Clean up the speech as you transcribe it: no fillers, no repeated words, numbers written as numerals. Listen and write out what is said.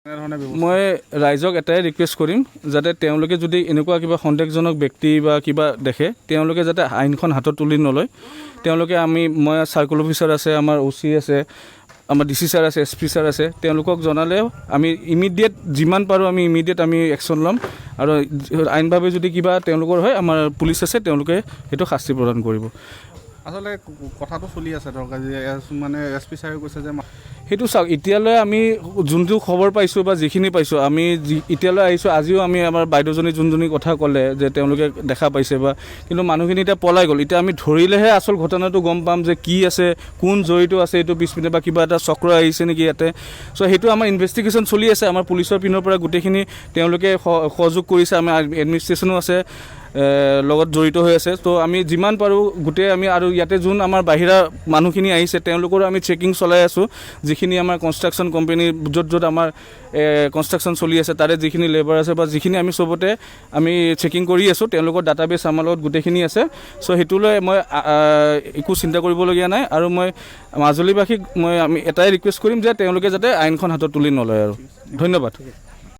মই ৰাইজক এটাই ৰিকুৱেষ্ট কৰিম যাতে তেওঁলোকে যদি এনেকুৱা কিবা সন্দেহজনক ব্যক্তি বা কিবা দেখে তেওঁলোকে যাতে আইনখন হাতত তুলি নলয়। তেওঁলোকে মই চাৰ্কুল অফিচাৰ আছে, আমাৰ OC আছে, আমাৰ DC ছাৰ আছে, SP ছাৰ আছে, তেওঁলোকক জনালেও আমি ইমিডিয়েট যিমান পাৰোঁ আমি ইমিডিয়েট আমি একশ্যন ল'ম। আৰু আইনভাৱে যদি কিবা তেওঁলোকৰ হয় আমাৰ পুলিচ আছে, তেওঁলোকে সেইটো শাস্তি প্ৰদান কৰিব। আচলতে কথাটো চলি আছে ধৰক মানে SP ছাৰে কৈছে যে সেইটো চাওক, এতিয়ালৈ আমি যোনটো খবৰ পাইছোঁ বা যিখিনি পাইছোঁ আমি এতিয়ালৈ আহিছোঁ। আজিও আমি আমাৰ বাইদেউজনী যোনজনী কথা ক'লে যে তেওঁলোকে দেখা পাইছে বা, কিন্তু মানুহখিনি এতিয়া পলাই গ'ল। এতিয়া আমি ধৰিলেহে আচল ঘটনাটো গম পাম যে কি আছে, কোন জড়িত আছে এইটো পিছপিনে, বা কিবা এটা চক্ৰ আহিছে নেকি ইয়াতে। চ' সেইটো আমাৰ ইনভেষ্টিগেশ্যন চলি আছে। আমাৰ পুলিচৰ পিনৰ পৰা গোটেইখিনি তেওঁলোকে সহযোগ কৰিছে, আমাৰ এডমিনিষ্ট্ৰেশ্যনো আছে লগত জড়িত হৈ আছে। তো আমি যিমান পাৰোঁ গোটেই আমি, আৰু ইয়াতে যোন আমাৰ বাহিৰা মানুহখিনি আহিছে তেওঁলোকৰো আমি চেকিং চলাই আছোঁ। যিখিনি আমাৰ কনষ্ট্ৰাকশ্যন কোম্পানী য'ত আমাৰ কনষ্ট্ৰাকশ্যন চলি আছে তাৰে যিখিনি লেবাৰ আছে বা যিখিনি আমি চবতে আমি চেকিং কৰি আছোঁ, তেওঁলোকৰ ডাটাবেছ আমাৰ লগত গোটেইখিনি আছে। চ' সেইটোলৈ মই একো চিন্তা কৰিবলগীয়া নাই। আৰু মই মাজুলীবাসীক আমি এটাই ৰিকুৱেষ্ট কৰিম যে তেওঁলোকে যাতে আইনখন হাতত তুলি নলয়। আৰু ধন্যবাদ।